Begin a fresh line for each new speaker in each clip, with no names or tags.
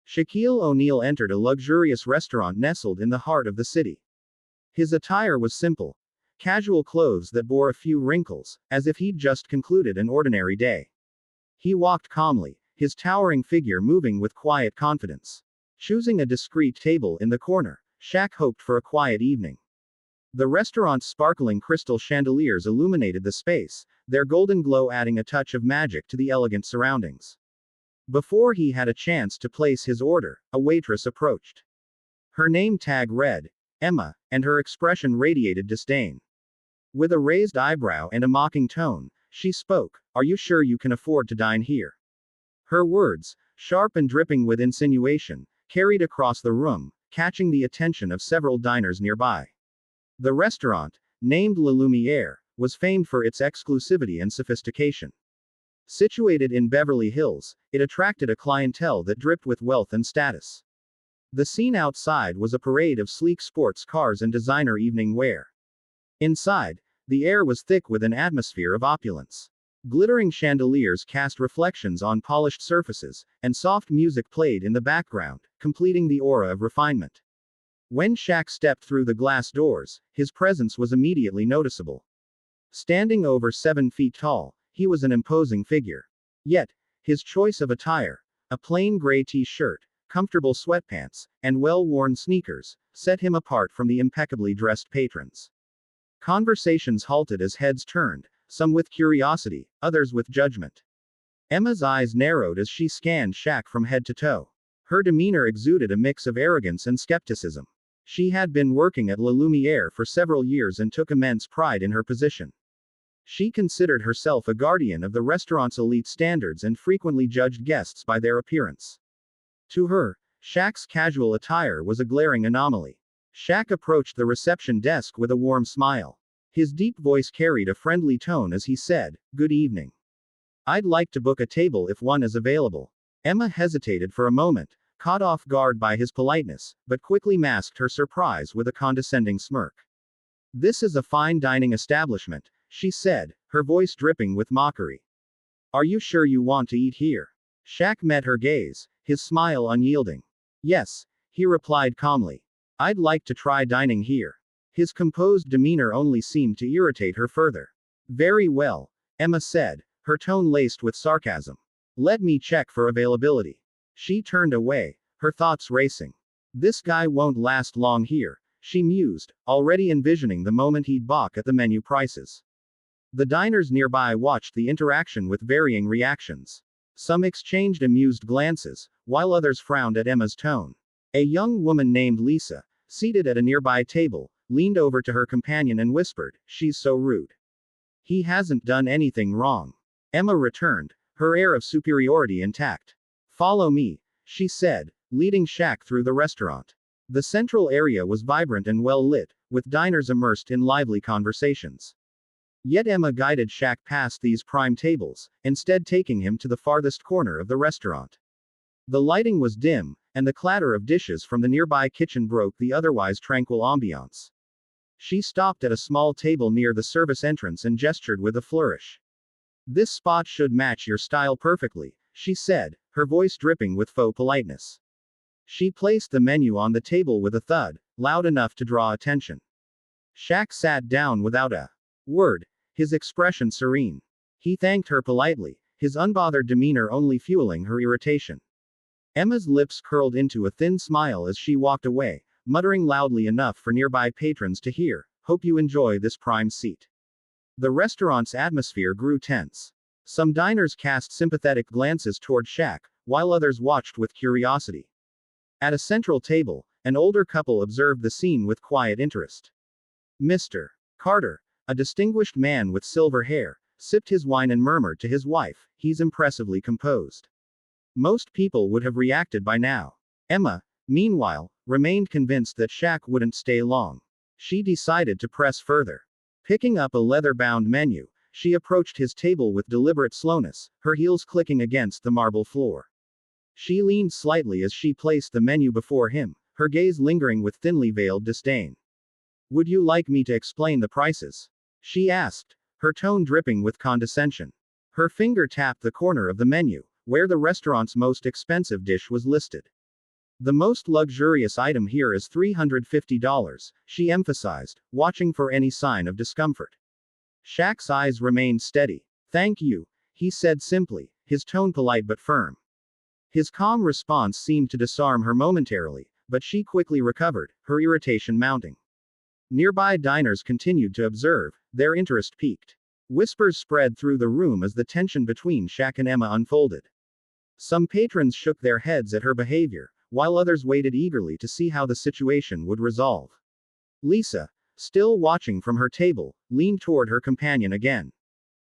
Shaquille O'Neal entered a luxurious restaurant nestled in the heart of the city. His attire was simple. Casual clothes that bore a few wrinkles, as if he'd just concluded an ordinary day. He walked calmly, his towering figure moving with quiet confidence. Choosing a discreet table in the corner, Shaq hoped for a quiet evening. The restaurant's sparkling crystal chandeliers illuminated the space, their golden glow adding a touch of magic to the elegant surroundings. Before he had a chance to place his order, a waitress approached. Her name tag read, Emma, and her expression radiated disdain. With a raised eyebrow and a mocking tone, she spoke, "Are you sure you can afford to dine here?" Her words, sharp and dripping with insinuation, carried across the room, catching the attention of several diners nearby. The restaurant, named La Lumiere, was famed for its exclusivity and sophistication. Situated in Beverly Hills, it attracted a clientele that dripped with wealth and status. The scene outside was a parade of sleek sports cars and designer evening wear. Inside, the air was thick with an atmosphere of opulence. Glittering chandeliers cast reflections on polished surfaces, and soft music played in the background, completing the aura of refinement. When Shaq stepped through the glass doors, his presence was immediately noticeable. Standing over 7 feet tall, he was an imposing figure. Yet, his choice of attire, a plain gray t-shirt, comfortable sweatpants, and well-worn sneakers, set him apart from the impeccably dressed patrons. Conversations halted as heads turned, some with curiosity, others with judgment. Emma's eyes narrowed as she scanned Shaq from head to toe. Her demeanor exuded a mix of arrogance and skepticism. She had been working at La Lumiere for several years and took immense pride in her position. She considered herself a guardian of the restaurant's elite standards and frequently judged guests by their appearance. To her, Shaq's casual attire was a glaring anomaly. Shaq approached the reception desk with a warm smile. His deep voice carried a friendly tone as he said, "Good evening. I'd like to book a table if one is available." Emma hesitated for a moment, caught off guard by his politeness, but quickly masked her surprise with a condescending smirk. "This is a fine dining establishment," she said, her voice dripping with mockery. "Are you sure you want to eat here?" Shaq met her gaze, his smile unyielding. "Yes," he replied calmly. "I'd like to try dining here." His composed demeanor only seemed to irritate her further. "Very well," Emma said, her tone laced with sarcasm. "Let me check for availability." She turned away, her thoughts racing. "This guy won't last long here," she mused, already envisioning the moment he'd balk at the menu prices. The diners nearby watched the interaction with varying reactions. Some exchanged amused glances, while others frowned at Emma's tone. A young woman named Lisa, seated at a nearby table, leaned over to her companion and whispered, "She's so rude." "He hasn't done anything wrong," Emma returned, her air of superiority intact. "Follow me," she said, leading Shaq through the restaurant. The central area was vibrant and well lit, with diners immersed in lively conversations. Yet Emma guided Shaq past these prime tables, instead taking him to the farthest corner of the restaurant. The lighting was dim, and the clatter of dishes from the nearby kitchen broke the otherwise tranquil ambiance. She stopped at a small table near the service entrance and gestured with a flourish. "This spot should match your style perfectly," she said, her voice dripping with faux politeness. She placed the menu on the table with a thud, loud enough to draw attention. Shaq sat down without a word, his expression serene. He thanked her politely, his unbothered demeanor only fueling her irritation. Emma's lips curled into a thin smile as she walked away, muttering loudly enough for nearby patrons to hear, "Hope you enjoy this prime seat." The restaurant's atmosphere grew tense. Some diners cast sympathetic glances toward Shaq, while others watched with curiosity. At a central table, an older couple observed the scene with quiet interest. Mr. Carter, a distinguished man with silver hair, sipped his wine and murmured to his wife, "He's impressively composed." Most people would have reacted by now. Emma, meanwhile, remained convinced that Shaq wouldn't stay long. She decided to press further. Picking up a leather-bound menu, she approached his table with deliberate slowness, her heels clicking against the marble floor. She leaned slightly as she placed the menu before him, her gaze lingering with thinly veiled disdain. "Would you like me to explain the prices?" she asked, her tone dripping with condescension. Her finger tapped the corner of the menu, where the restaurant's most expensive dish was listed. The most luxurious item here is $350, she emphasized, watching for any sign of discomfort. Shaq's eyes remained steady. Thank you, he said simply, his tone polite but firm. His calm response seemed to disarm her momentarily, but she quickly recovered, her irritation mounting. Nearby diners continued to observe, their interest peaked. Whispers spread through the room as the tension between Shaq and Emma unfolded. Some patrons shook their heads at her behavior, while others waited eagerly to see how the situation would resolve. Lisa, still watching from her table, leaned toward her companion again.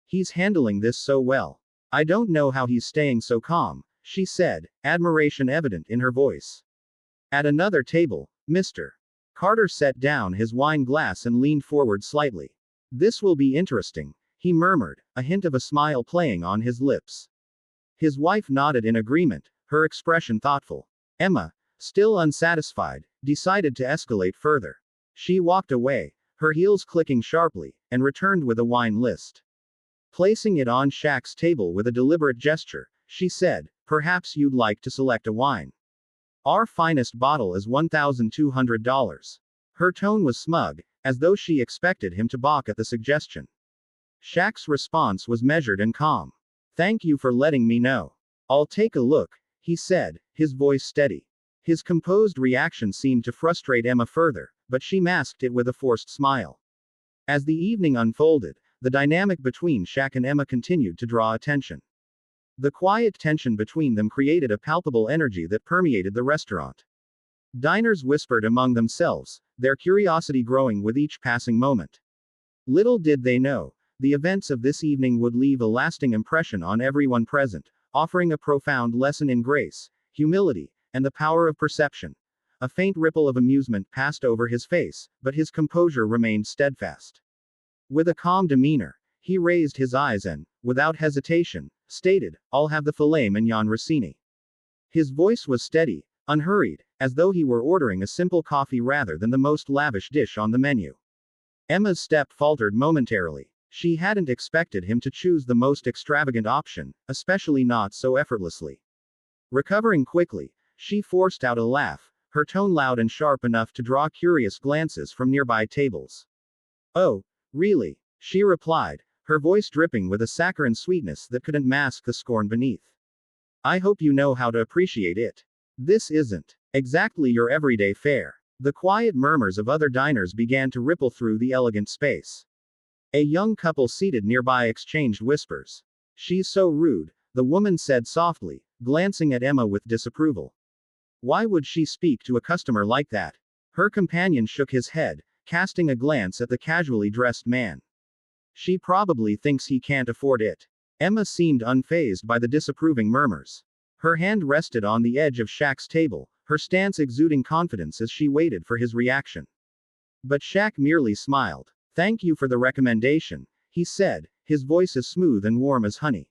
He's handling this so well. I don't know how he's staying so calm, she said, admiration evident in her voice. At another table, Mr. Carter set down his wine glass and leaned forward slightly. This will be interesting, he murmured, a hint of a smile playing on his lips. His wife nodded in agreement, her expression thoughtful. Emma, still unsatisfied, decided to escalate further. She walked away, her heels clicking sharply, and returned with a wine list. Placing it on Shaq's table with a deliberate gesture, she said, perhaps you'd like to select a wine. Our finest bottle is $1,200. Her tone was smug, as though she expected him to balk at the suggestion. Shaq's response was measured and calm. Thank you for letting me know. I'll take a look, he said, his voice steady. His composed reaction seemed to frustrate Emma further, but she masked it with a forced smile. As the evening unfolded, the dynamic between Shaq and Emma continued to draw attention. The quiet tension between them created a palpable energy that permeated the restaurant. Diners whispered among themselves, their curiosity growing with each passing moment. Little did they know, the events of this evening would leave a lasting impression on everyone present, offering a profound lesson in grace, humility, and the power of perception. A faint ripple of amusement passed over his face, but his composure remained steadfast. With a calm demeanor, he raised his eyes and, without hesitation, stated, I'll have the filet mignon Rossini. His voice was steady, unhurried, as though he were ordering a simple coffee rather than the most lavish dish on the menu. Emma's step faltered momentarily. She hadn't expected him to choose the most extravagant option, especially not so effortlessly. Recovering quickly, she forced out a laugh, her tone loud and sharp enough to draw curious glances from nearby tables. Oh, really? She replied, her voice dripping with a saccharine sweetness that couldn't mask the scorn beneath. I hope you know how to appreciate it. This isn't exactly your everyday fare. The quiet murmurs of other diners began to ripple through the elegant space. A young couple seated nearby exchanged whispers. She's so rude, the woman said softly, glancing at Emma with disapproval. Why would she speak to a customer like that? Her companion shook his head, casting a glance at the casually dressed man. She probably thinks he can't afford it. Emma seemed unfazed by the disapproving murmurs. Her hand rested on the edge of Shaq's table, her stance exuding confidence as she waited for his reaction. But Shaq merely smiled. Thank you for the recommendation, he said, his voice as smooth and warm as honey.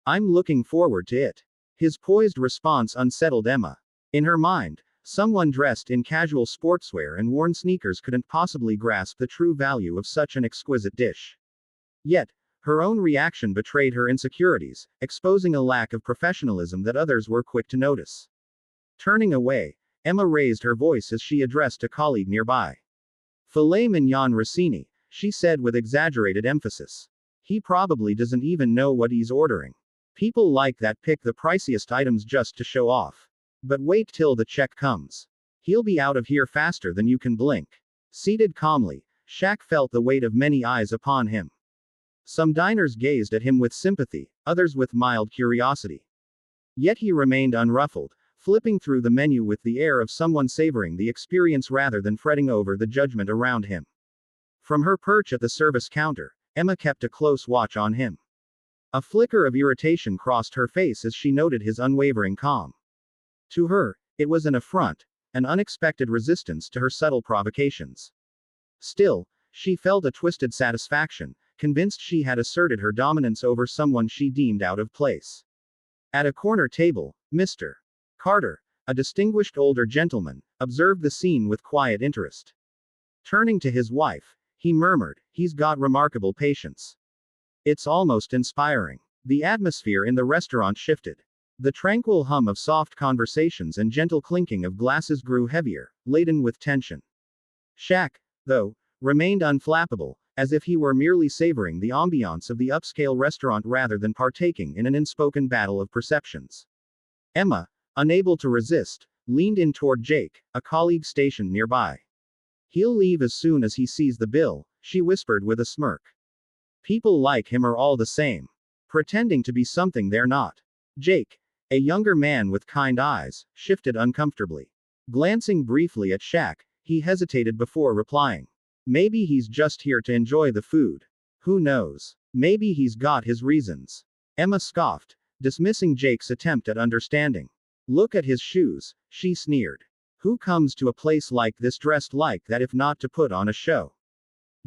I'm looking forward to it. His poised response unsettled Emma. In her mind, someone dressed in casual sportswear and worn sneakers couldn't possibly grasp the true value of such an exquisite dish. Yet, her own reaction betrayed her insecurities, exposing a lack of professionalism that others were quick to notice. Turning away, Emma raised her voice as she addressed a colleague nearby. Filet mignon Rossini, she said with exaggerated emphasis. He probably doesn't even know what he's ordering. People like that pick the priciest items just to show off. But wait till the check comes. He'll be out of here faster than you can blink. Seated calmly, Shaq felt the weight of many eyes upon him. Some diners gazed at him with sympathy, others with mild curiosity. Yet he remained unruffled, flipping through the menu with the air of someone savoring the experience rather than fretting over the judgment around him. From her perch at the service counter, Emma kept a close watch on him. A flicker of irritation crossed her face as she noted his unwavering calm. To her, it was an affront, an unexpected resistance to her subtle provocations. Still, she felt a twisted satisfaction, convinced she had asserted her dominance over someone she deemed out of place. At a corner table, Mr. Carter, a distinguished older gentleman, observed the scene with quiet interest. Turning to his wife, he murmured, he's got remarkable patience. It's almost inspiring. The atmosphere in the restaurant shifted. The tranquil hum of soft conversations and gentle clinking of glasses grew heavier, laden with tension. Shaq, though, remained unflappable, as if he were merely savoring the ambiance of the upscale restaurant rather than partaking in an unspoken battle of perceptions. Emma, unable to resist, leaned in toward Jake, a colleague stationed nearby. "He'll leave as soon as he sees the bill," she whispered with a smirk. "People like him are all the same. Pretending to be something they're not." Jake, a younger man with kind eyes, shifted uncomfortably. Glancing briefly at Shaq, he hesitated before replying. "Maybe he's just here to enjoy the food. Who knows? Maybe he's got his reasons." Emma scoffed, dismissing Jake's attempt at understanding. "Look at his shoes," she sneered. "Who comes to a place like this dressed like that if not to put on a show?"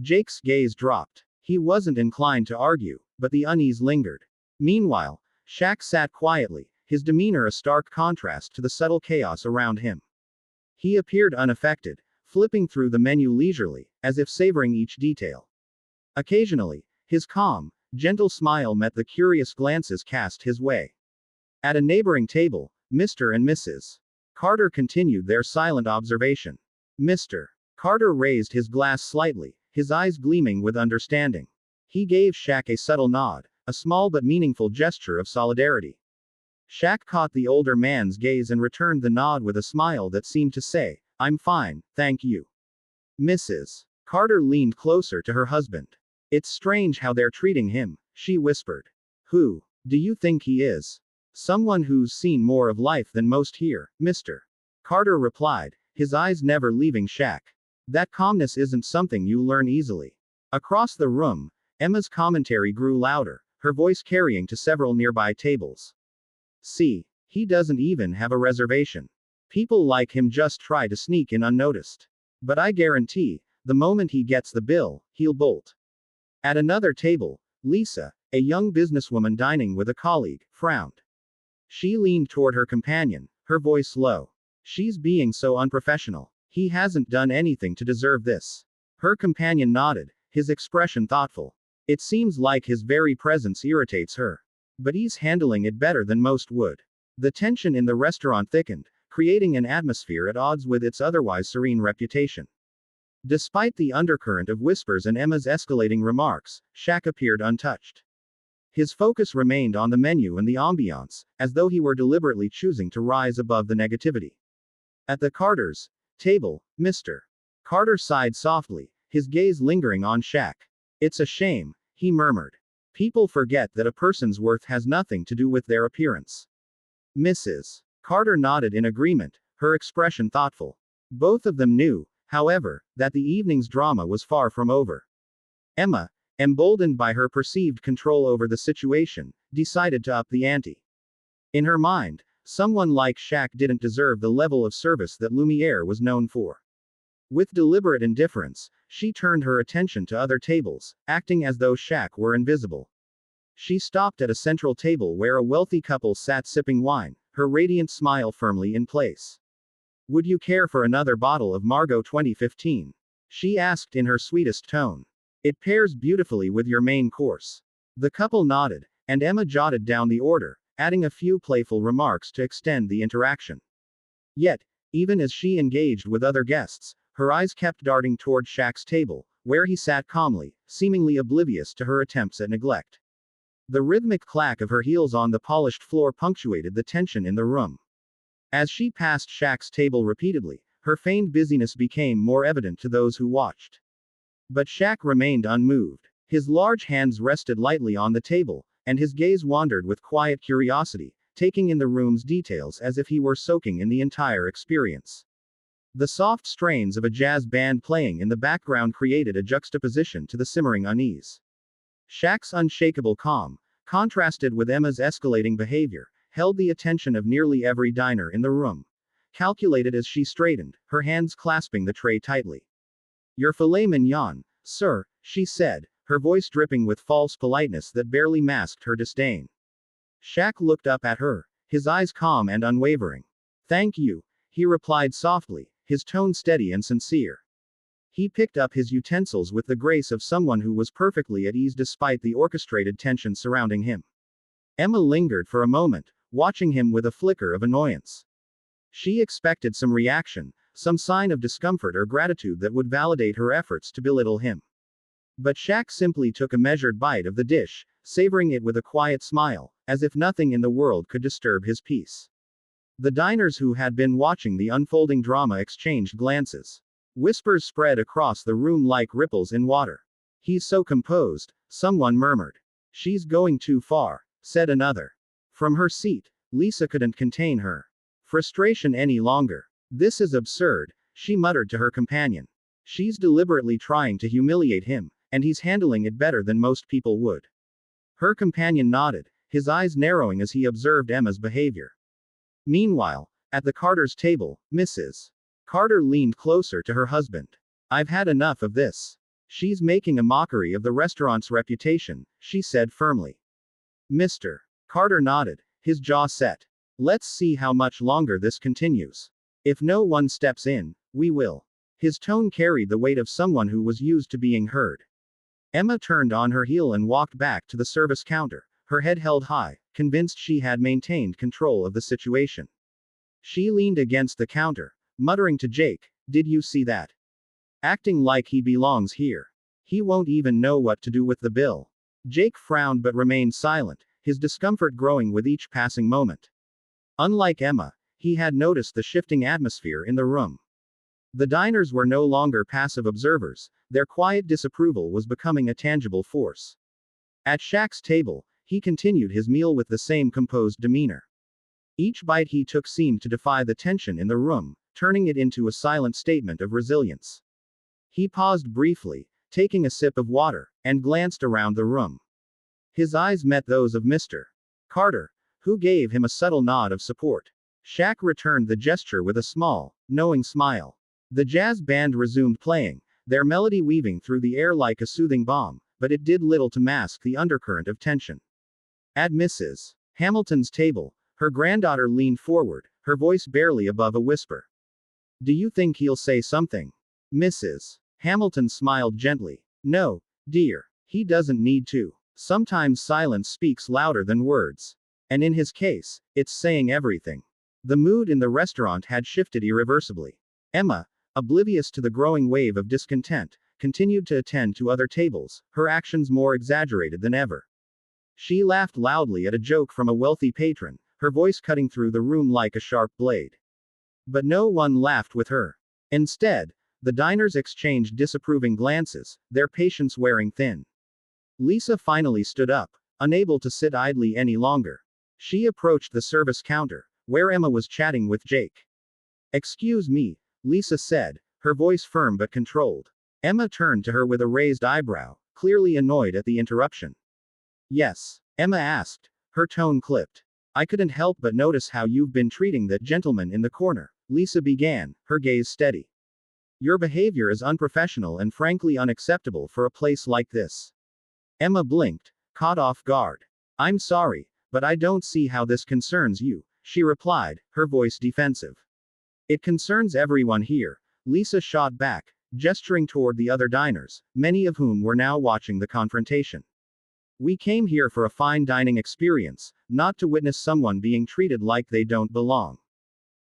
Jake's gaze dropped. He wasn't inclined to argue, but the unease lingered. Meanwhile, Shaq sat quietly, his demeanor a stark contrast to the subtle chaos around him. He appeared unaffected, flipping through the menu leisurely, as if savoring each detail. Occasionally, his calm, gentle smile met the curious glances cast his way. At a neighboring table, Mr. and Mrs. Carter continued their silent observation. Mr. Carter raised his glass slightly, his eyes gleaming with understanding. He gave Shaq a subtle nod, a small but meaningful gesture of solidarity. Shaq caught the older man's gaze and returned the nod with a smile that seemed to say, "I'm fine, thank you." Mrs. Carter leaned closer to her husband. "It's strange how they're treating him," she whispered. "Who do you think he is?" "Someone who's seen more of life than most here, Mr. Carter replied, his eyes never leaving Shaq. "That calmness isn't something you learn easily." Across the room, Emma's commentary grew louder, her voice carrying to several nearby tables. "See, he doesn't even have a reservation. People like him just try to sneak in unnoticed. But I guarantee, the moment he gets the bill, he'll bolt." At another table, Lisa, a young businesswoman dining with a colleague, frowned. She leaned toward her companion, her voice low. "She's being so unprofessional. He hasn't done anything to deserve this." Her companion nodded, his expression thoughtful. "It seems like his very presence irritates her. But he's handling it better than most would." The tension in the restaurant thickened, creating an atmosphere at odds with its otherwise serene reputation. Despite the undercurrent of whispers and Emma's escalating remarks, Shaq appeared untouched. His focus remained on the menu and the ambiance, as though he were deliberately choosing to rise above the negativity. At the Carters' table, Mr. Carter sighed softly, his gaze lingering on Shaq. "It's a shame," he murmured. "People forget that a person's worth has nothing to do with their appearance." Mrs. Carter nodded in agreement, her expression thoughtful. Both of them knew, however, that the evening's drama was far from over. Emma, emboldened by her perceived control over the situation, decided to up the ante. In her mind, someone like Shaq didn't deserve the level of service that Lumiere was known for. With deliberate indifference, she turned her attention to other tables, acting as though Shaq were invisible. She stopped at a central table where a wealthy couple sat sipping wine, her radiant smile firmly in place. "Would you care for another bottle of Margaux 2015? She asked in her sweetest tone. "It pairs beautifully with your main course." The couple nodded, and Emma jotted down the order, adding a few playful remarks to extend the interaction. Yet, even as she engaged with other guests, her eyes kept darting toward Shaq's table, where he sat calmly, seemingly oblivious to her attempts at neglect. The rhythmic clack of her heels on the polished floor punctuated the tension in the room. As she passed Shaq's table repeatedly, her feigned busyness became more evident to those who watched. But Shaq remained unmoved. His large hands rested lightly on the table, and his gaze wandered with quiet curiosity, taking in the room's details as if he were soaking in the entire experience. The soft strains of a jazz band playing in the background created a juxtaposition to the simmering unease. Shaq's unshakable calm, contrasted with Emma's escalating behavior, held the attention of nearly every diner in the room. Calculated as she straightened, her hands clasping the tray tightly. "Your filet mignon, sir," she said, her voice dripping with false politeness that barely masked her disdain. Shaq looked up at her, his eyes calm and unwavering. "Thank you," he replied softly, his tone steady and sincere. He picked up his utensils with the grace of someone who was perfectly at ease despite the orchestrated tension surrounding him. Emma lingered for a moment, watching him with a flicker of annoyance. She expected some reaction, some sign of discomfort or gratitude that would validate her efforts to belittle him. But Shaq simply took a measured bite of the dish, savoring it with a quiet smile, as if nothing in the world could disturb his peace. The diners who had been watching the unfolding drama exchanged glances. Whispers spread across the room like ripples in water. "He's so composed," someone murmured. "She's going too far," said another. From her seat, Lisa couldn't contain her frustration any longer. "This is absurd," she muttered to her companion. "She's deliberately trying to humiliate him, and he's handling it better than most people would." Her companion nodded, his eyes narrowing as he observed Emma's behavior. Meanwhile, at the Carter's table, Mrs. Carter leaned closer to her husband. "I've had enough of this. She's making a mockery of the restaurant's reputation," she said firmly. Mr. Carter nodded, his jaw set. "Let's see how much longer this continues. If no one steps in, we will." His tone carried the weight of someone who was used to being heard. Emma turned on her heel and walked back to the service counter, her head held high, convinced she had maintained control of the situation. She leaned against the counter, muttering to Jake, "Did you see that? Acting like he belongs here. He won't even know what to do with the bill." Jake frowned but remained silent, his discomfort growing with each passing moment. Unlike Emma, he had noticed the shifting atmosphere in the room. The diners were no longer passive observers, their quiet disapproval was becoming a tangible force. At Shaq's table, he continued his meal with the same composed demeanor. Each bite he took seemed to defy the tension in the room, turning it into a silent statement of resilience. He paused briefly, taking a sip of water, and glanced around the room. His eyes met those of Mr. Carter, who gave him a subtle nod of support. Shaq returned the gesture with a small, knowing smile. The jazz band resumed playing, their melody weaving through the air like a soothing balm, but it did little to mask the undercurrent of tension. At Mrs. Hamilton's table, her granddaughter leaned forward, her voice barely above a whisper. "Do you think he'll say something?" Mrs. Hamilton smiled gently. "No, dear. He doesn't need to. Sometimes silence speaks louder than words. And in his case, it's saying everything." The mood in the restaurant had shifted irreversibly. Emma, oblivious to the growing wave of discontent, continued to attend to other tables, her actions more exaggerated than ever. She laughed loudly at a joke from a wealthy patron, her voice cutting through the room like a sharp blade. But no one laughed with her. Instead, the diners exchanged disapproving glances, their patience wearing thin. Lisa finally stood up, unable to sit idly any longer. She approached the service counter, where Emma was chatting with Jake. "Excuse me," Lisa said, her voice firm but controlled. Emma turned to her with a raised eyebrow, clearly annoyed at the interruption. "Yes?" Emma asked, her tone clipped. "I couldn't help but notice how you've been treating that gentleman in the corner," Lisa began, her gaze steady. "Your behavior is unprofessional and frankly unacceptable for a place like this." Emma blinked, caught off guard. "I'm sorry, but I don't see how this concerns you," she replied, her voice defensive. "It concerns everyone here," Lisa shot back, gesturing toward the other diners, many of whom were now watching the confrontation. "We came here for a fine dining experience, not to witness someone being treated like they don't belong."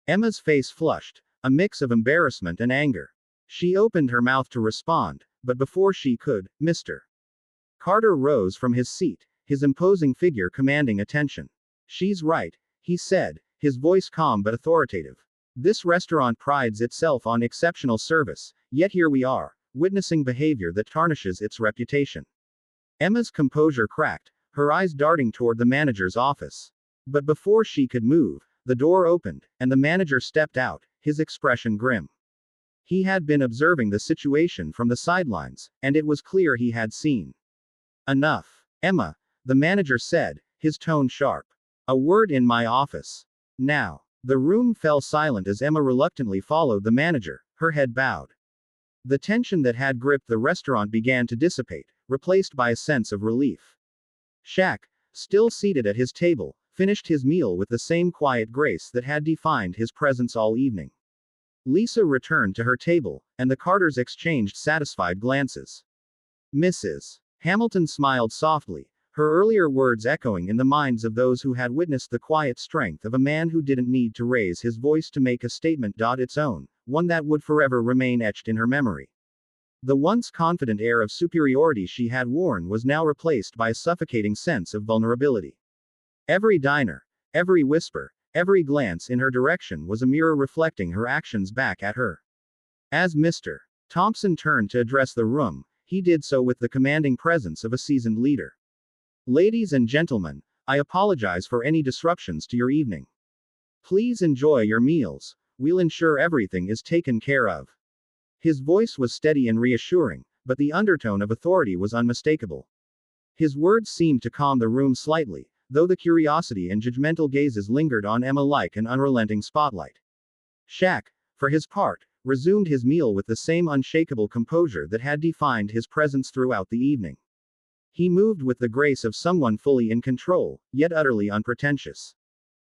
Emma's face flushed, a mix of embarrassment and anger. She opened her mouth to respond, but before she could, Mr. Carter rose from his seat, his imposing figure commanding attention. "She's right," he said, his voice calm but authoritative. "This restaurant prides itself on exceptional service, yet here we are, witnessing behavior that tarnishes its reputation." Emma's composure cracked, her eyes darting toward the manager's office. But before she could move, the door opened, and the manager stepped out, his expression grim. He had been observing the situation from the sidelines, and it was clear he had seen. "Enough, Emma," the manager said, his tone sharp. "A word in my office. Now." The room fell silent as Emma reluctantly followed the manager, her head bowed. The tension that had gripped the restaurant began to dissipate, replaced by a sense of relief. Shaq, still seated at his table, finished his meal with the same quiet grace that had defined his presence all evening. Lisa returned to her table, and the Carters exchanged satisfied glances. Mrs. Hamilton smiled softly, her earlier words echoing in the minds of those who had witnessed the quiet strength of a man who didn't need to raise his voice to make a statement. Its own, one that would forever remain etched in her memory. The once confident air of superiority she had worn was now replaced by a suffocating sense of vulnerability. Every diner, every whisper, every glance in her direction was a mirror reflecting her actions back at her. As Mr. Thompson turned to address the room, he did so with the commanding presence of a seasoned leader. "Ladies and gentlemen, I apologize for any disruptions to your evening. Please enjoy your meals. We'll ensure everything is taken care of." His voice was steady and reassuring, but the undertone of authority was unmistakable. His words seemed to calm the room slightly, though the curiosity and judgmental gazes lingered on Emma like an unrelenting spotlight. Shaq, for his part, resumed his meal with the same unshakable composure that had defined his presence throughout the evening. He moved with the grace of someone fully in control, yet utterly unpretentious.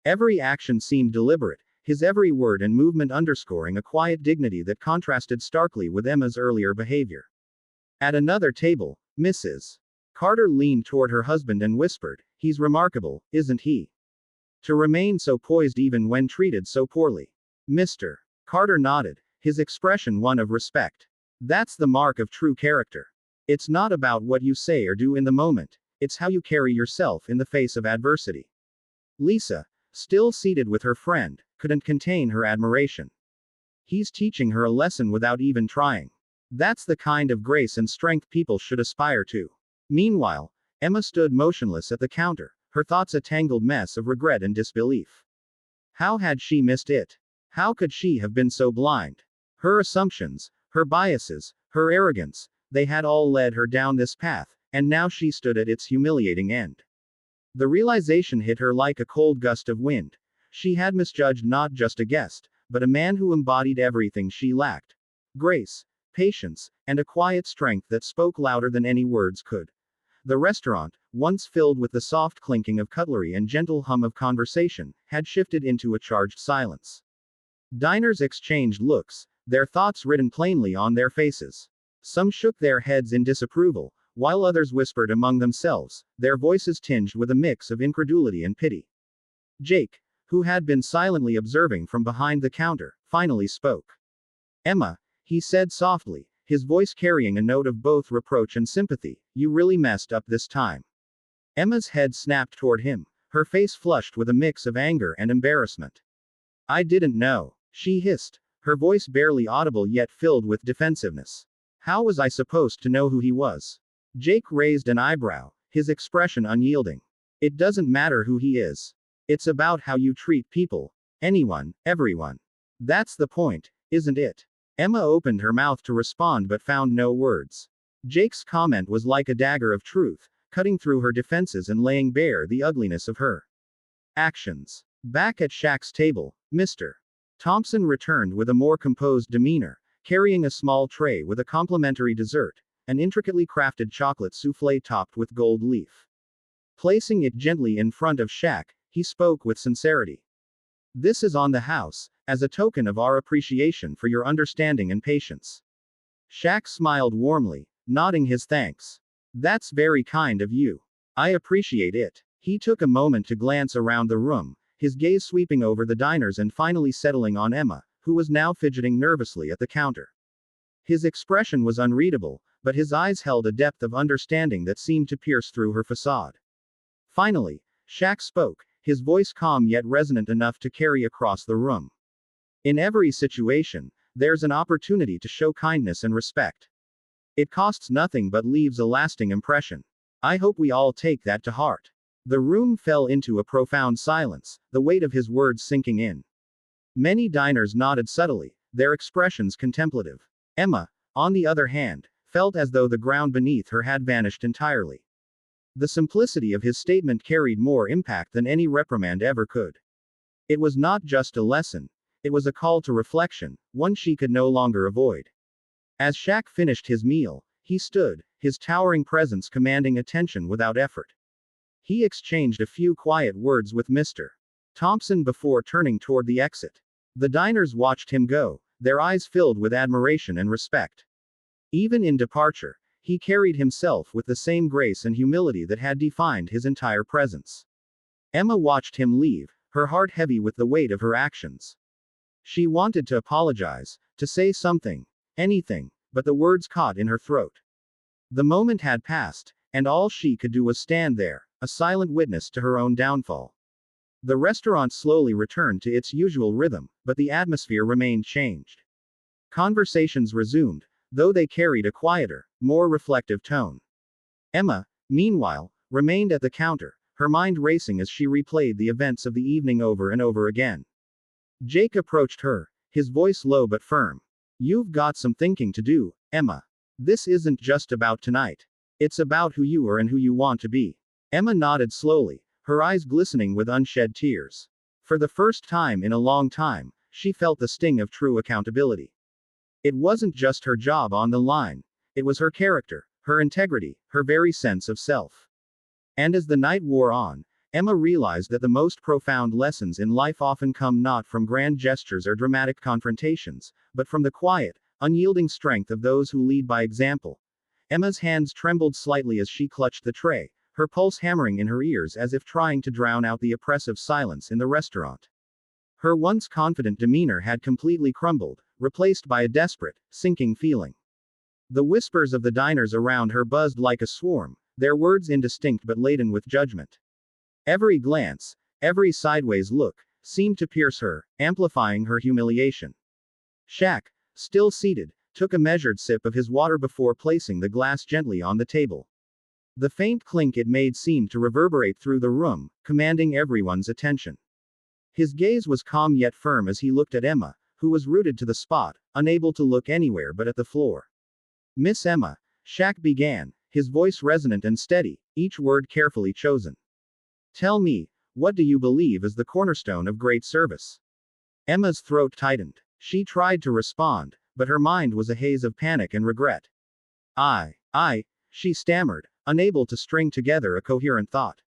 Every action seemed deliberate, his every word and movement underscoring a quiet dignity that contrasted starkly with Emma's earlier behavior. At another table, Mrs. Carter leaned toward her husband and whispered, "He's remarkable, isn't he? To remain so poised even when treated so poorly." Mr. Carter nodded, his expression one of respect. "That's the mark of true character. It's not about what you say or do in the moment, it's how you carry yourself in the face of adversity." Lisa, still seated with her friend, couldn't contain her admiration. "He's teaching her a lesson without even trying. That's the kind of grace and strength people should aspire to." Meanwhile, Emma stood motionless at the counter, her thoughts a tangled mess of regret and disbelief. How had she missed it? How could she have been so blind? Her assumptions, her biases, her arrogance, they had all led her down this path, and now she stood at its humiliating end. The realization hit her like a cold gust of wind. She had misjudged not just a guest, but a man who embodied everything she lacked: grace, patience, and a quiet strength that spoke louder than any words could. The restaurant, once filled with the soft clinking of cutlery and gentle hum of conversation, had shifted into a charged silence. Diners exchanged looks, their thoughts written plainly on their faces. Some shook their heads in disapproval, while others whispered among themselves, their voices tinged with a mix of incredulity and pity. Jake, who had been silently observing from behind the counter, finally spoke. "Emma," he said softly, his voice carrying a note of both reproach and sympathy, "you really messed up this time." Emma's head snapped toward him, her face flushed with a mix of anger and embarrassment. "I didn't know," she hissed, her voice barely audible yet filled with defensiveness. "How was I supposed to know who he was?" Jake raised an eyebrow, his expression unyielding. "It doesn't matter who he is. It's about how you treat people. Anyone, everyone. That's the point, isn't it?" Emma opened her mouth to respond but found no words. Jake's comment was like a dagger of truth, cutting through her defenses and laying bare the ugliness of her actions. Back at Shaq's table, Mr. Thompson returned with a more composed demeanor, carrying a small tray with a complimentary dessert, an intricately crafted chocolate souffle topped with gold leaf. Placing it gently in front of Shaq, he spoke with sincerity. "This is on the house, as a token of our appreciation for your understanding and patience." Shaq smiled warmly, nodding his thanks. "That's very kind of you. I appreciate it." He took a moment to glance around the room, his gaze sweeping over the diners and finally settling on Emma, who was now fidgeting nervously at the counter. His expression was unreadable, but his eyes held a depth of understanding that seemed to pierce through her facade. Finally, Shaq spoke, his voice calm yet resonant enough to carry across the room. "In every situation, there's an opportunity to show kindness and respect. It costs nothing but leaves a lasting impression. I hope we all take that to heart." The room fell into a profound silence, the weight of his words sinking in. Many diners nodded subtly, their expressions contemplative. Emma, on the other hand, felt as though the ground beneath her had vanished entirely. The simplicity of his statement carried more impact than any reprimand ever could. It was not just a lesson, it was a call to reflection, one she could no longer avoid. As Shaq finished his meal, he stood, his towering presence commanding attention without effort. He exchanged a few quiet words with Mr. Thompson before turning toward the exit. The diners watched him go, their eyes filled with admiration and respect. Even in departure, He carried himself with the same grace and humility that had defined his entire presence. Emma watched him leave, her heart heavy with the weight of her actions. She wanted to apologize, to say something, anything, but the words caught in her throat. The moment had passed, and all she could do was stand there, a silent witness to her own downfall. The restaurant slowly returned to its usual rhythm, but the atmosphere remained changed. Conversations resumed, though they carried a quieter, more reflective tone. Emma, meanwhile, remained at the counter, her mind racing as she replayed the events of the evening over and over again. Jake approached her, his voice low but firm. "You've got some thinking to do, Emma. This isn't just about tonight. It's about who you are and who you want to be." Emma nodded slowly, her eyes glistening with unshed tears. For the first time in a long time, she felt the sting of true accountability. It wasn't just her job on the line. It was her character, her integrity, her very sense of self. And as the night wore on, Emma realized that the most profound lessons in life often come not from grand gestures or dramatic confrontations, but from the quiet, unyielding strength of those who lead by example. Emma's hands trembled slightly as she clutched the tray, her pulse hammering in her ears as if trying to drown out the oppressive silence in the restaurant. Her once confident demeanor had completely crumbled, replaced by a desperate, sinking feeling. The whispers of the diners around her buzzed like a swarm, their words indistinct but laden with judgment. Every glance, every sideways look, seemed to pierce her, amplifying her humiliation. Shaq, still seated, took a measured sip of his water before placing the glass gently on the table. The faint clink it made seemed to reverberate through the room, commanding everyone's attention. His gaze was calm yet firm as he looked at Emma, who was rooted to the spot, unable to look anywhere but at the floor. "Miss Emma," Shaq began, his voice resonant and steady, each word carefully chosen. "Tell me, what do you believe is the cornerstone of great service?" Emma's throat tightened. She tried to respond, but her mind was a haze of panic and regret. I, she stammered, unable to string together a coherent thought.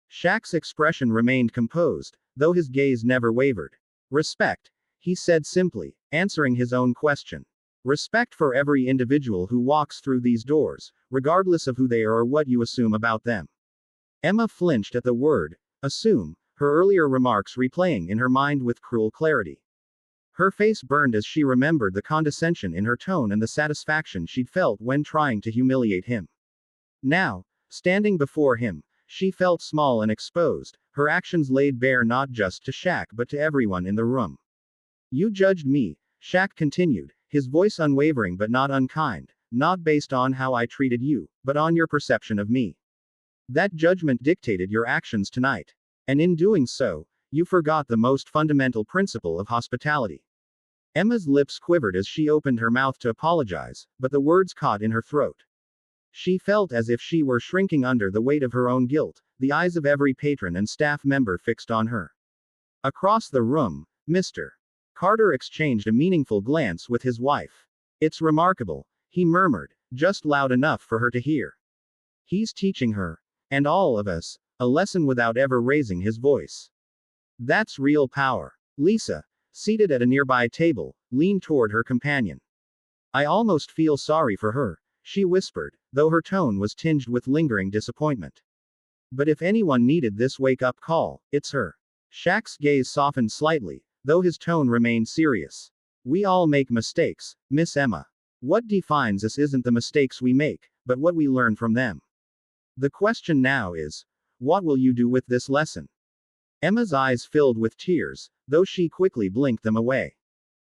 Shaq's expression remained composed, though his gaze never wavered. "Respect," he said simply, answering his own question. "Respect for every individual who walks through these doors, regardless of who they are or what you assume about them." Emma flinched at the word, assume, her earlier remarks replaying in her mind with cruel clarity. Her face burned as she remembered the condescension in her tone and the satisfaction she'd felt when trying to humiliate him. Now, standing before him, she felt small and exposed, her actions laid bare not just to Shaq but to everyone in the room. "You judged me," Shaq continued, his voice unwavering but not unkind, "not based on how I treated you, but on your perception of me. That judgment dictated your actions tonight. And in doing so, you forgot the most fundamental principle of hospitality." Emma's lips quivered as she opened her mouth to apologize, but the words caught in her throat. She felt as if she were shrinking under the weight of her own guilt, the eyes of every patron and staff member fixed on her. Across the room, Mr. Carter exchanged a meaningful glance with his wife. "It's remarkable," he murmured, just loud enough for her to hear. "He's teaching her, and all of us, a lesson without ever raising his voice. That's real power." Lisa, seated at a nearby table, leaned toward her companion. "I almost feel sorry for her," she whispered, though her tone was tinged with lingering disappointment. "But if anyone needed this wake-up call, it's her." Shaq's gaze softened slightly, though his tone remained serious. "We all make mistakes, Miss Emma. What defines us isn't the mistakes we make, but what we learn from them. The question now is, what will you do with this lesson?" Emma's eyes filled with tears, though she quickly blinked them away.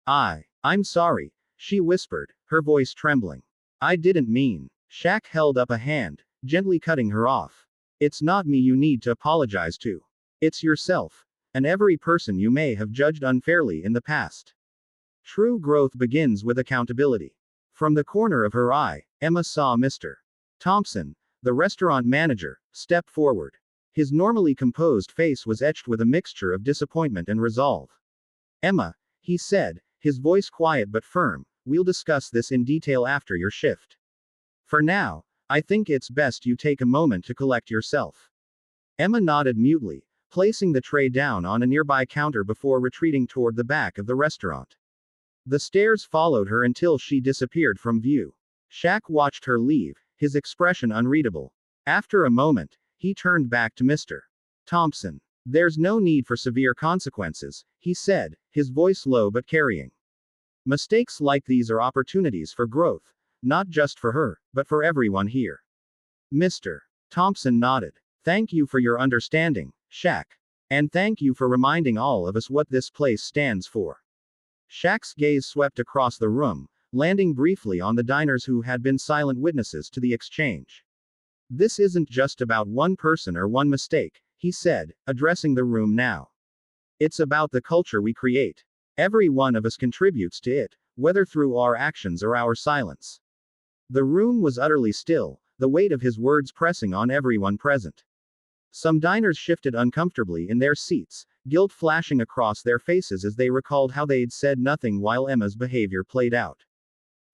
I'm sorry," she whispered, her voice trembling. "I didn't mean." Shaq held up a hand, gently cutting her off. "It's not me you need to apologize to. It's yourself, and every person you may have judged unfairly in the past. True growth begins with accountability." From the corner of her eye, Emma saw Mr. Thompson, the restaurant manager, step forward. His normally composed face was etched with a mixture of disappointment and resolve. "Emma," he said, his voice quiet but firm, "we'll discuss this in detail after your shift. For now, I think it's best you take a moment to collect yourself." Emma nodded mutely, placing the tray down on a nearby counter before retreating toward the back of the restaurant. The stairs followed her until she disappeared from view. Shaq watched her leave, his expression unreadable. After a moment, he turned back to Mr. Thompson. There's no need for severe consequences, he said, his voice low but carrying. Mistakes like these are opportunities for growth, not just for her, but for everyone here. Mr. Thompson nodded. Thank you for your understanding, Shaq. And thank you for reminding all of us what this place stands for. Shaq's gaze swept across the room, landing briefly on the diners who had been silent witnesses to the exchange. This isn't just about one person or one mistake, he said, addressing the room now. It's about the culture we create. Every one of us contributes to it, whether through our actions or our silence. The room was utterly still, the weight of his words pressing on everyone present. Some diners shifted uncomfortably in their seats, guilt flashing across their faces as they recalled how they'd said nothing while Emma's behavior played out.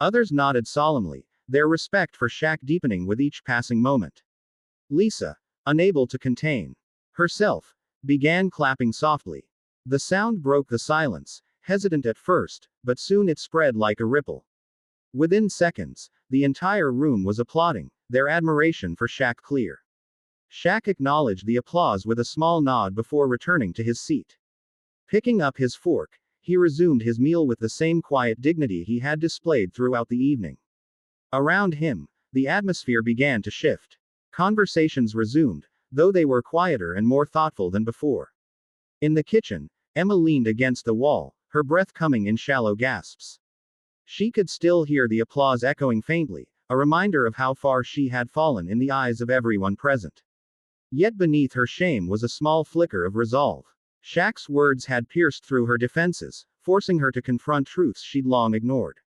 Others nodded solemnly, their respect for Shaq deepening with each passing moment. Lisa, unable to contain herself, began clapping softly. The sound broke the silence, hesitant at first, but soon it spread like a ripple. Within seconds, the entire room was applauding, their admiration for Shaq clear. Shaq acknowledged the applause with a small nod before returning to his seat. Picking up his fork, he resumed his meal with the same quiet dignity he had displayed throughout the evening. Around him, the atmosphere began to shift. Conversations resumed, though they were quieter and more thoughtful than before. In the kitchen, Emma leaned against the wall, her breath coming in shallow gasps. She could still hear the applause echoing faintly, a reminder of how far she had fallen in the eyes of everyone present. Yet beneath her shame was a small flicker of resolve. Shaq's words had pierced through her defenses, forcing her to confront truths she'd long ignored.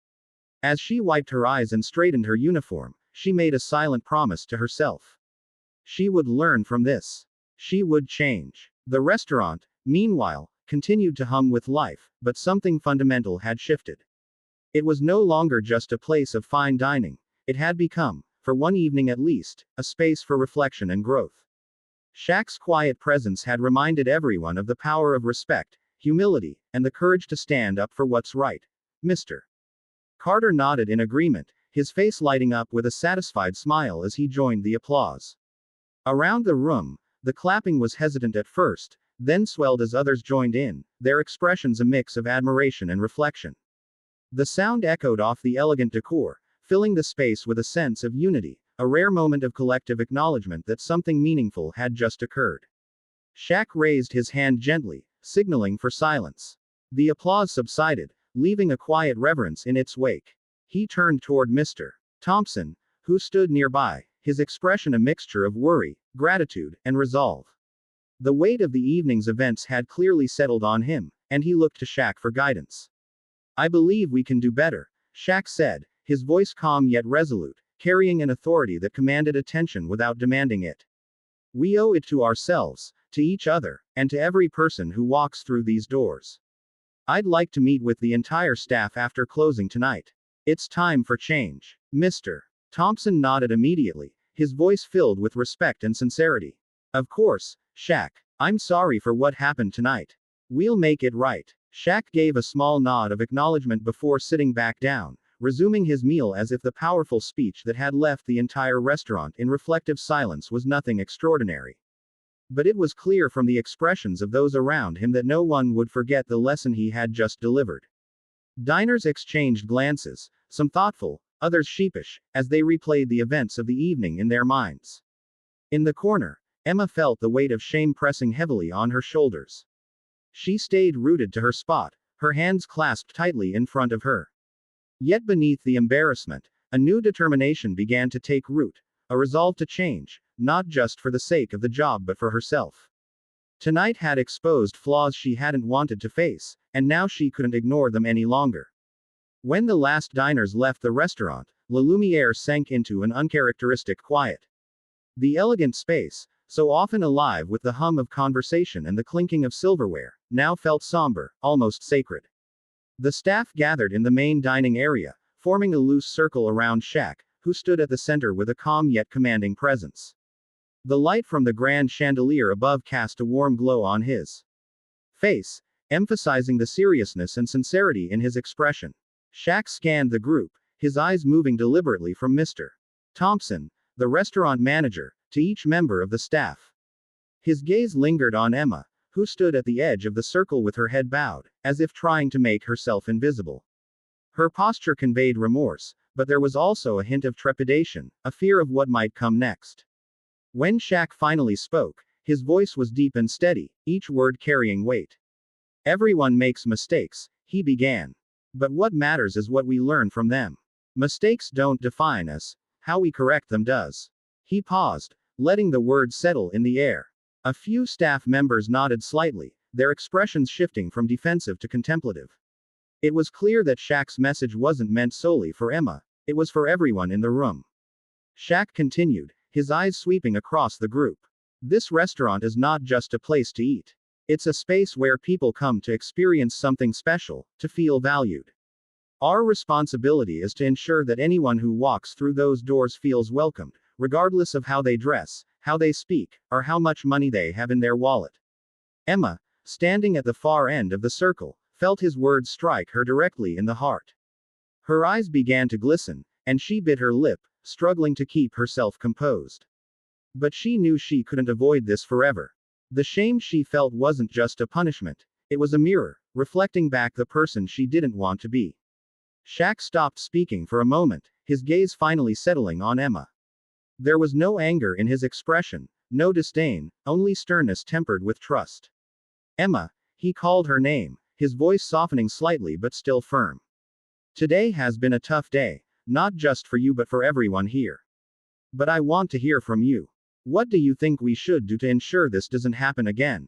As she wiped her eyes and straightened her uniform, she made a silent promise to herself. She would learn from this. She would change. The restaurant, meanwhile, continued to hum with life, but something fundamental had shifted. It was no longer just a place of fine dining. It had become, for one evening at least, a space for reflection and growth. Shaq's quiet presence had reminded everyone of the power of respect, humility, and the courage to stand up for what's right. Mr. Carter nodded in agreement, his face lighting up with a satisfied smile as he joined the applause. Around the room, the clapping was hesitant at first, then swelled as others joined in, their expressions a mix of admiration and reflection. The sound echoed off the elegant decor, filling the space with a sense of unity, a rare moment of collective acknowledgement that something meaningful had just occurred. Shaq raised his hand gently, signaling for silence. The applause subsided, leaving a quiet reverence in its wake. He turned toward Mr. Thompson, who stood nearby, his expression a mixture of worry, gratitude, and resolve. The weight of the evening's events had clearly settled on him, and he looked to Shaq for guidance. I believe we can do better, Shaq said, his voice calm yet resolute, carrying an authority that commanded attention without demanding it. We owe it to ourselves, to each other, and to every person who walks through these doors. I'd like to meet with the entire staff after closing tonight. It's time for change. Mr. Thompson nodded immediately, his voice filled with respect and sincerity. Of course, Shaq. I'm sorry for what happened tonight. We'll make it right. Shaq gave a small nod of acknowledgement before sitting back down, resuming his meal as if the powerful speech that had left the entire restaurant in reflective silence was nothing extraordinary. But it was clear from the expressions of those around him that no one would forget the lesson he had just delivered. Diners exchanged glances, some thoughtful, others sheepish, as they replayed the events of the evening in their minds. In the corner, Emma felt the weight of shame pressing heavily on her shoulders. She stayed rooted to her spot, her hands clasped tightly in front of her. Yet beneath the embarrassment, a new determination began to take root, a resolve to change, not just for the sake of the job but for herself. Tonight had exposed flaws she hadn't wanted to face, and now she couldn't ignore them any longer. When the last diners left the restaurant, La Lumiere sank into an uncharacteristic quiet. The elegant space, so often alive with the hum of conversation and the clinking of silverware, now felt somber, almost sacred. The staff gathered in the main dining area, forming a loose circle around Shaq, who stood at the center with a calm yet commanding presence. The light from the grand chandelier above cast a warm glow on his face, emphasizing the seriousness and sincerity in his expression. Shaq scanned the group, his eyes moving deliberately from Mr. Thompson, the restaurant manager, to each member of the staff. His gaze lingered on Emma, who stood at the edge of the circle with her head bowed, as if trying to make herself invisible. Her posture conveyed remorse, but there was also a hint of trepidation, a fear of what might come next. When Shaq finally spoke, his voice was deep and steady, each word carrying weight. "Everyone makes mistakes," he began. "But what matters is what we learn from them. Mistakes don't define us, how we correct them does." He paused, letting the words settle in the air. A few staff members nodded slightly, their expressions shifting from defensive to contemplative. It was clear that Shaq's message wasn't meant solely for Emma, it was for everyone in the room. Shaq continued, his eyes sweeping across the group. "This restaurant is not just a place to eat. It's a space where people come to experience something special, to feel valued. Our responsibility is to ensure that anyone who walks through those doors feels welcomed, regardless of how they dress, how they speak, or how much money they have in their wallet." Emma, standing at the far end of the circle, felt his words strike her directly in the heart. Her eyes began to glisten, and she bit her lip, struggling to keep herself composed. But she knew she couldn't avoid this forever. The shame she felt wasn't just a punishment, it was a mirror, reflecting back the person she didn't want to be. Shaq stopped speaking for a moment, his gaze finally settling on Emma. There was no anger in his expression, no disdain, only sternness tempered with trust. "Emma," he called her name, his voice softening slightly but still firm. "Today has been a tough day, not just for you but for everyone here. But I want to hear from you. What do you think we should do to ensure this doesn't happen again?"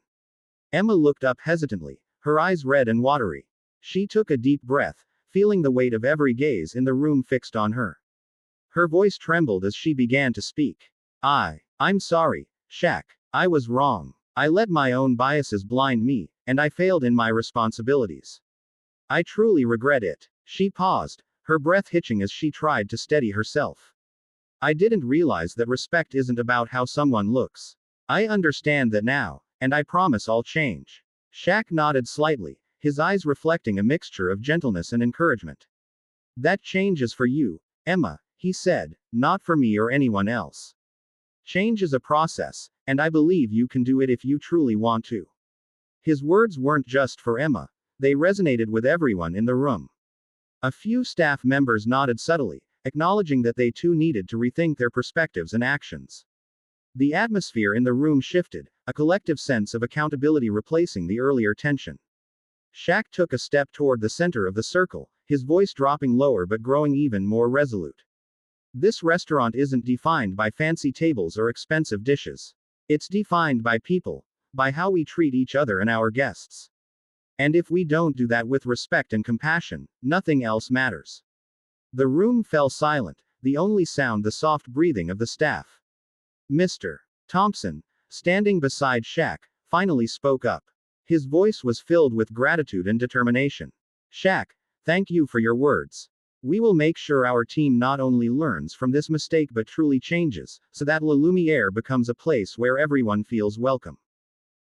Emma looked up hesitantly, her eyes red and watery. She took a deep breath, feeling the weight of every gaze in the room fixed on her. Her voice trembled as she began to speak. I'm sorry, Shaq. I was wrong. I let my own biases blind me, and I failed in my responsibilities. I truly regret it." She paused, her breath hitching as she tried to steady herself. "I didn't realize that respect isn't about how someone looks. I understand that now, and I promise I'll change." Shaq nodded slightly, his eyes reflecting a mixture of gentleness and encouragement. "That change is for you, Emma," he said, "not for me or anyone else. Change is a process, and I believe you can do it if you truly want to." His words weren't just for Emma, they resonated with everyone in the room. A few staff members nodded subtly, acknowledging that they too needed to rethink their perspectives and actions. The atmosphere in the room shifted, a collective sense of accountability replacing the earlier tension. Shaq took a step toward the center of the circle, his voice dropping lower but growing even more resolute. "This restaurant isn't defined by fancy tables or expensive dishes. It's defined by people, by how we treat each other and our guests. And if we don't do that with respect and compassion, nothing else matters." The room fell silent, the only sound the soft breathing of the staff. Mr. Thompson, standing beside Shaq, finally spoke up. His voice was filled with gratitude and determination. "Shaq, thank you for your words. We will make sure our team not only learns from this mistake but truly changes, so that La Lumiere becomes a place where everyone feels welcome."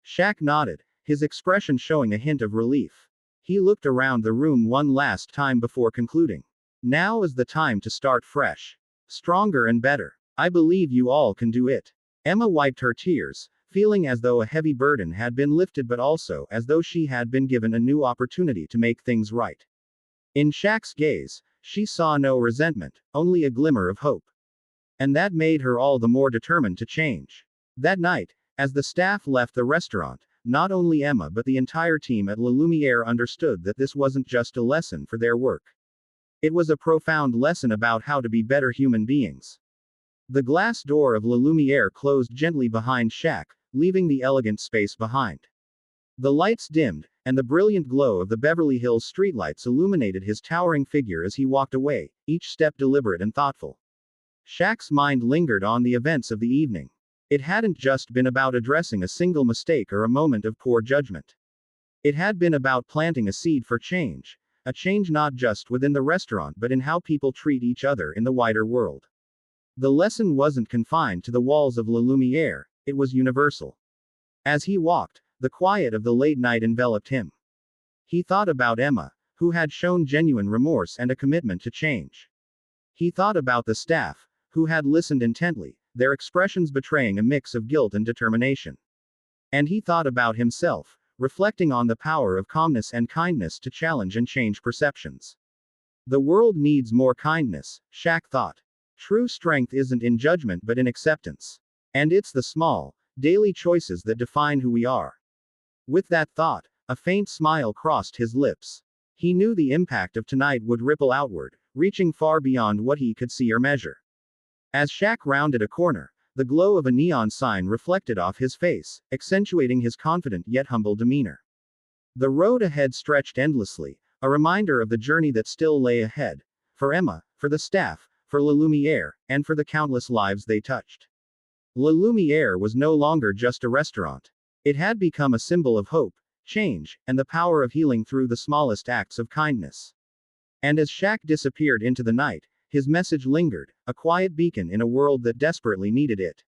Shaq nodded, his expression showing a hint of relief. He looked around the room one last time before concluding. "Now is the time to start fresh. Stronger and better. I believe you all can do it." Emma wiped her tears, feeling as though a heavy burden had been lifted but also as though she had been given a new opportunity to make things right. In Shaq's gaze, she saw no resentment, only a glimmer of hope. And that made her all the more determined to change. That night, as the staff left the restaurant, not only Emma but the entire team at La Lumiere understood that this wasn't just a lesson for their work. It was a profound lesson about how to be better human beings. The glass door of La Lumiere closed gently behind Shaq, leaving the elegant space behind. The lights dimmed, and the brilliant glow of the Beverly Hills streetlights illuminated his towering figure as he walked away, each step deliberate and thoughtful. Shaq's mind lingered on the events of the evening. It hadn't just been about addressing a single mistake or a moment of poor judgment. It had been about planting a seed for change, a change not just within the restaurant but in how people treat each other in the wider world. The lesson wasn't confined to the walls of La Lumiere, it was universal. As he walked, the quiet of the late night enveloped him. He thought about Emma, who had shown genuine remorse and a commitment to change. He thought about the staff, who had listened intently, their expressions betraying a mix of guilt and determination. And he thought about himself, reflecting on the power of calmness and kindness to challenge and change perceptions. The world needs more kindness, Shaq thought. True strength isn't in judgment but in acceptance. And it's the small, daily choices that define who we are. With that thought, a faint smile crossed his lips. He knew the impact of tonight would ripple outward, reaching far beyond what he could see or measure. As Shaq rounded a corner, the glow of a neon sign reflected off his face, accentuating his confident yet humble demeanor. The road ahead stretched endlessly, a reminder of the journey that still lay ahead, for Emma, for the staff, for La Lumiere, and for the countless lives they touched. La Lumiere was no longer just a restaurant. It had become a symbol of hope, change, and the power of healing through the smallest acts of kindness. And as Shaq disappeared into the night, his message lingered, a quiet beacon in a world that desperately needed it.